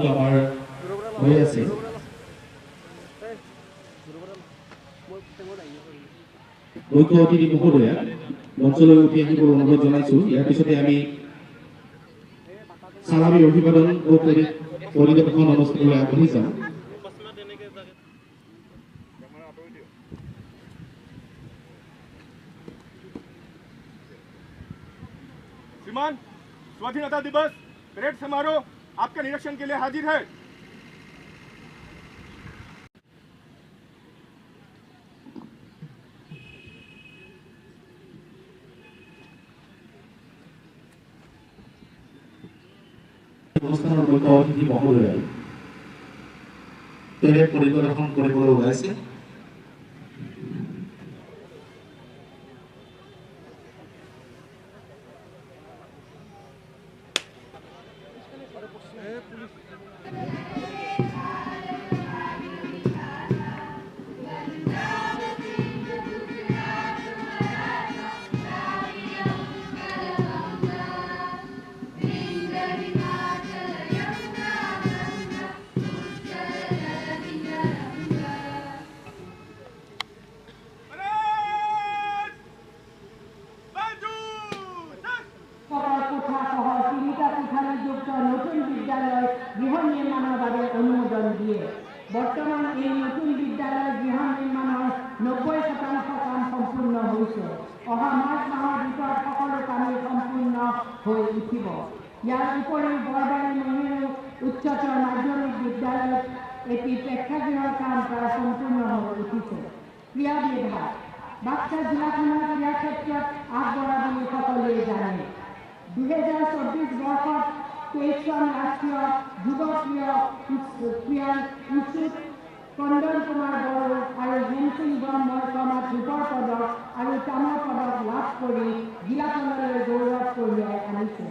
আলোচনাটো আমাৰ হৈ আছে মুখ্য অতিথি মহোদয়া মঞ্চলৈ উঠি আহিবলৈ অনুৰোধ জনাইছো ইয়াৰ পিছতে আমি সালামি অভিবাদন ও পৰিদৰ্শন অনুষ্ঠানলৈ আগবাঢ়ি যাম श्रीमान स्वाधीनता दिवस परेड समारोह आपके निरीक्षण के लिए हाजिर है অনুষ্ঠানৰ মুখ্য অতিথি মহোদয়া পেৰেড পৰিদৰ্শন কৰিবলৈ ওলাইছে বৰ্তমান এই নতুন বিদ্যালয় গৃহ নিৰ্মাণৰ 90% কাম সম্পূৰ্ণ হৈছে অহা মাৰ্চ মাহৰ ভিতৰত সকলো কামেই সম্পূৰ্ণ হৈ উঠিব ইয়াৰ উপৰিও বৰবাৰী নেহেৰু উচ্চতৰ মাধ্যমিক বিদ্যালয়ত এটি প্ৰেক্ষাগৃহৰ কাম প্ৰায় সম্পূৰ্ণ হৈ উঠিছে ক্ৰীড়া বিভাগ বাক্সা জিলাখনৰ ক্ৰীড়া ক্ষেত্ৰত আগবঢ়া বুলি সকলোৱে জানে 2024 বৰ্ষত 23খন ৰাষ্ট্ৰীয় যুৱ ক্ৰীড়া ইনষ্টিটিউট কন্দন কুমাৰ বড়ো আৰু হেমসিং ব্ৰহ্মই ৰূপৰ পদক আৰু তামৰ পদক লাভ কৰি জিলাখনলৈ গৌৰৱ কঢ়িয়াই আনিছে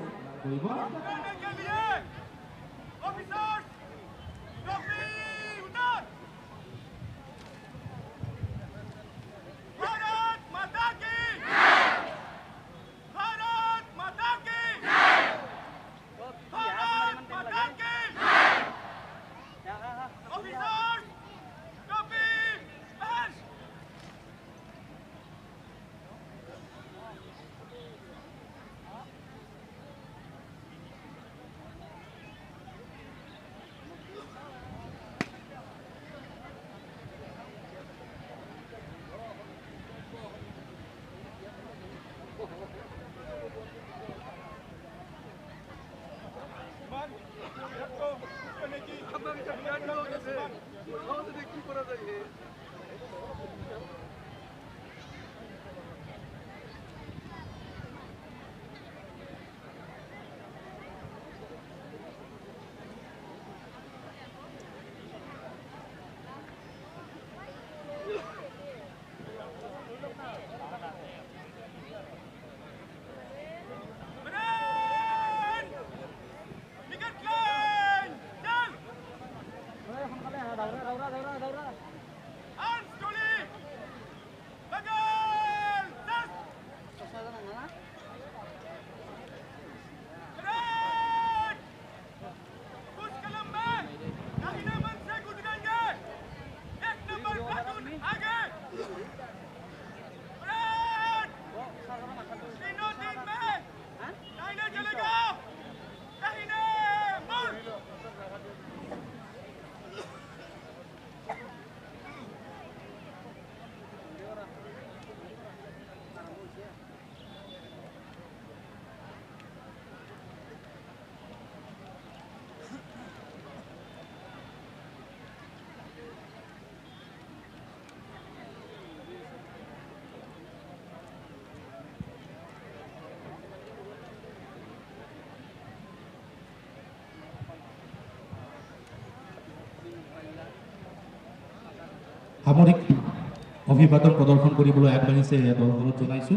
সামৰিক অভিবাদন প্ৰদৰ্শন কৰিবলৈ আগবাঢ়িছে ইয়াত অনুৰোধ জনাইছো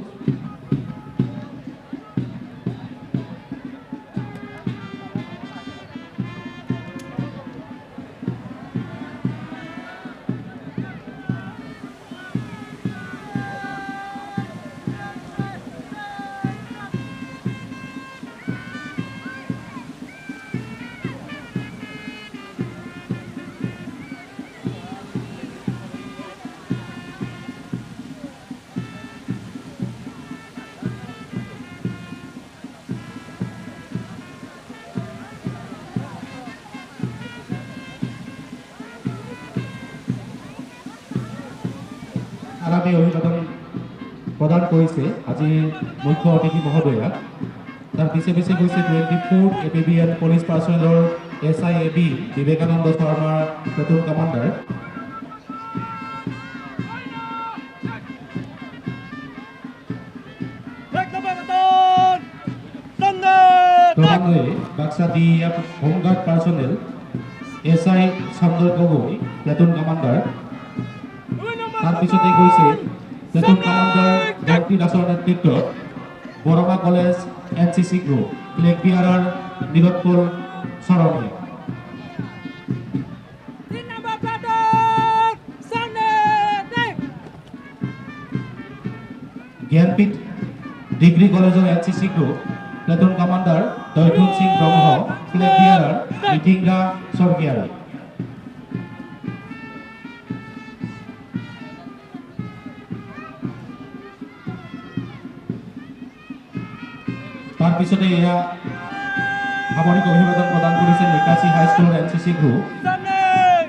আগামী অভিবাদন প্ৰদান কৰিছে আজি মুখ্য অতিথি মহোদয়া। তাৰ পিছে পিছে গৈছে 24 APBN পুলিশ পাৰ্সোনেলৰ SIAB বিবেকানন্দ শৰ্মাৰ প্লেটুন কমান্ডাৰ। ক্ৰমান্বয়ে Baksa DEF home guard personnel SI Sundar Gogoi platoon commander. তাৰ পিছতে গৈছে প্লেটুন কমান্ডাৰ জয়ন্তী দাসৰ নেতৃত্বত Barama college NCC group flag bearer Nilotpal Saraniya. Gyanpeeth degree কলেজৰ NCC group platoon commander Daitul Singh Brahma flag bearer Mitinga Swargiary. তাৰ পিছতে এয়া সামৰিক অভিবাদন প্ৰদান কৰেছে Nikashi high school NCC group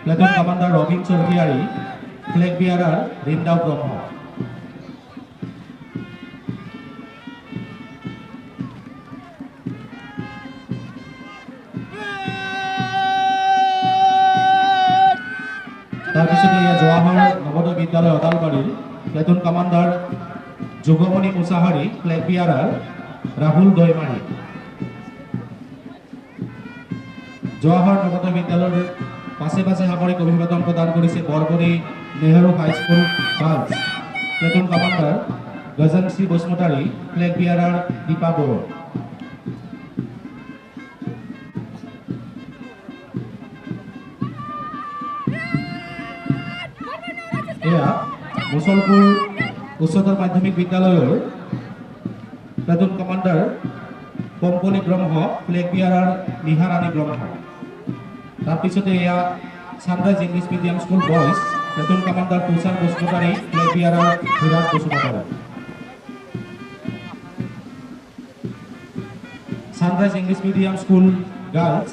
platoon commander Robin Swargiary flag bearer ৰিন্দাও ব্ৰহ্ম। তাৰ পিছতে এয়া জৱাহৰ নবোদয় বিদ্যালয় অদালবাড়িৰ platoon commander Jogmoni Musahary flag bearer Rahul Daimary. Jawahar Navodaya বিদ্যালয়েৰ পাশে পাশে সামৰিক অভিবাদন প্ৰদান কৰেছে Borbori Nehru high school girls platoon commander Gajanshree Basumatary flag bearer Dipa Boro. এয়া মুছলপুৰ উচ্চতৰ মাধ্যমিক বিদ্যালয়ের প্লেটুন কমান্ডার কম্পনী ব্রহ্ম ফ্লেগ বিয়ারার নিহারানী ব্রহ্ম। তার পিছতে এয়া sunrise English medium school boys platoon commander Tushar Basumatary flag bearer Dhiraj Basumatary. Sunrise English medium school girls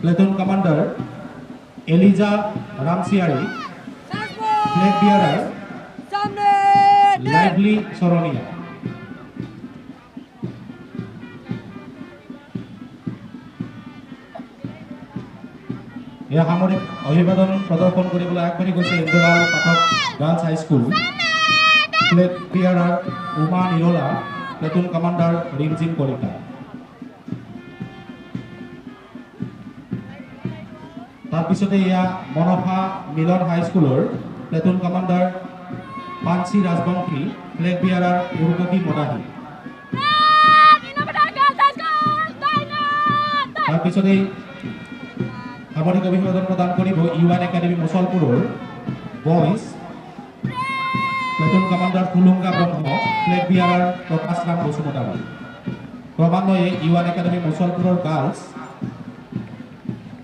platoon commander Eliza Ramsiary flag bearer Lively Saraniya. এয়া সামৰিক অভিবাদন প্ৰদৰ্শন কৰিবলৈ আগবাঢ়ি গৈছে Indralal Pathak girls high school flag bearer Uma Nirala platoon commander Rimjim Kalita. তাৰ পিছতে এয়া মনসা মিলন হাই স্কুলৰ platoon commander Panchi Rajbongshi flag bearer Urbati Madahi. তাৰ পিছতে সামৰিক অভিবাদন প্ৰদান কৰিব ইউএন একাডেমি মুছলপুৰৰ boys platoon commander Phulunga Brahma flag bearer Prakash Ram Basumatary. ক্ৰমান্বয়ে ইউএন একাডেমি মুছলপুৰৰ girls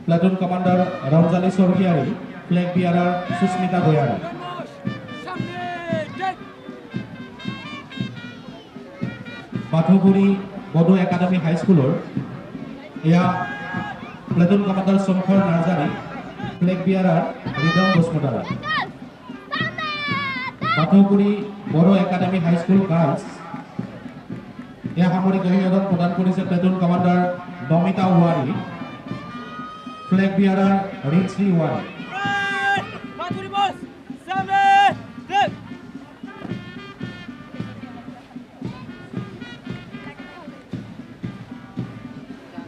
platoon commander Ramjani Swargiary flag bearer Susmita Dayari. Pathuguri Boro academy high স্কুলৰ এয়া platoon commander Shankar Narzary flag bearer Ridam Basumatary. Pathuguri Boro academy high school girls এয়া সামৰিক অভিবাদন প্ৰদান কৰেছে platoon commander Namita Wary flag bearer Rinshree Wary.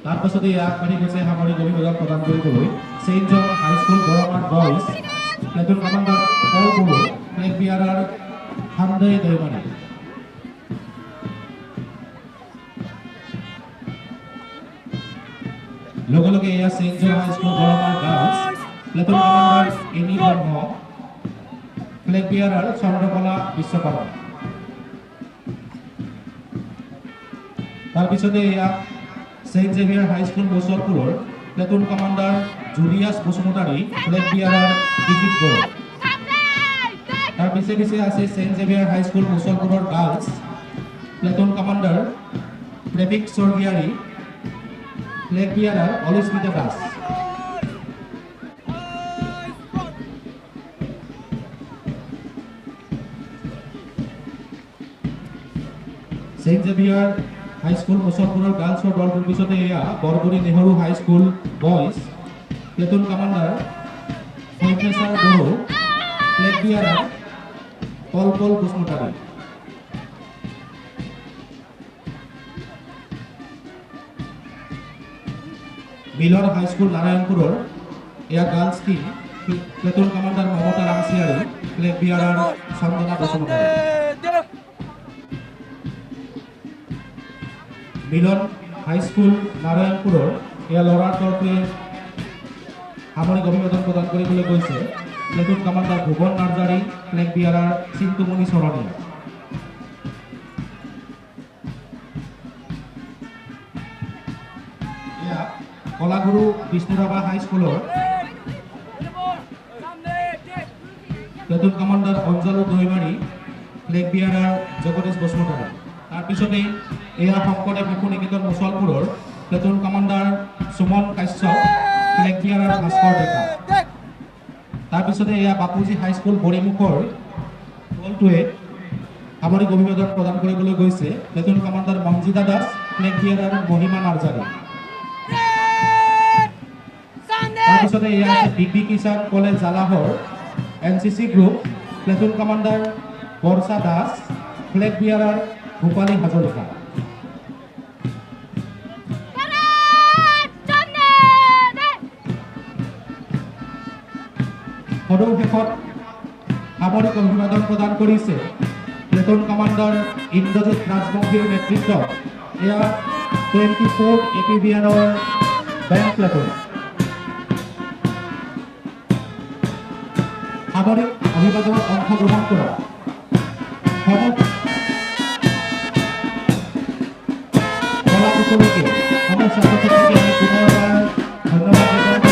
তাৰ পাছতে আগবাঢ়ি গৈছে সামৰিক অভিবাদন প্ৰদান কৰিবলৈ সেইন্ট জন হাই স্কুল বৰমাৰ boys platoon commander Paul Boro flag bearer Hamdoi Daimary. লগে লগে এয়া সেইন্ট জন হাই স্কুল বৰমাৰ girls platoon commander Annie Brahma flag bearer Chandrakala Vishwakarma. তাৰ পিছতে এয়া সেইন্ট জেভিয়াৰ হাই স্কুল মুছলপুৰৰ platoon commander Julius Basumatary flag bearer Bijit Boro. তাৰ পিছে পিছে আছে সেইন্ট জেভিয়াৰ হাই স্কুল মুছলপুৰৰ girls platoon commander Premik Swargiary flag bearer Alismita Das. Saint Xavier high school মুছলপুৰৰ গাৰ্লছৰ দলটোৰ পিছতে এয়া Borguri Nehru high school boys platoon commander Sankeshwar Boro flag bearer Palpal Basumatary. Milan high school নাৰায়ণপুৰৰ এয়া girls team platoon commander Mamata Ramchiary flag bearer Chandana Basumatary. Milan high school নাৰায়ণপুৰৰ এয়া ল'ৰাৰ দলটোৱে সামৰিক অভিবাদন প্ৰদান কৰিবলৈ গৈছে platoon commander Bhuban Narzary flag bearer Chintumoni Charaniya. এয়া কলাগুৰু বিষ্ণুৰাভা হাইস্কুলৰ platoon commander Anjalu Daimary flag bearer Jagadish Basumatary. তাৰপিছতেই এয়া শংকৰদেৱ শিশু নিকেতন মুছলপুৰৰ platoon commander Suman Kashyap flag বিয়াৰাৰ Bhaskar ডেকা। তাৰপিছতে এয়া বাপুজী হাইস্কুল বৰিমুখৰ দলটোৱে সামৰিক অভিবাদন প্ৰদান কৰিবলৈ গৈছে platoon commander Manjida Das flag bearer Mahima Narzary. তাৰপিছতে এয়া আছে বিপি কিষাণ কলেজ জালাহৰ NCC group platoon commander Barsha Das flag bearer Bhupali Hazarika. সদৌ শেষত সামৰিক অভিবাদন প্ৰদান কৰিছে প্লেটুন কামাণ্ডাৰ ইন্দ্ৰজিৎ ৰাজবংশীৰ নেতৃত্বত এয়া 24 APBNৰ বেংক প্লেটুন। সামৰিক অভিবাদনত অংশগ্ৰহণ কৰা কলা কুশলীকে ছাত্ৰ ছাত্ৰীকে আমি পুনৰবাৰ ধন্যবাদ জ্ঞাপন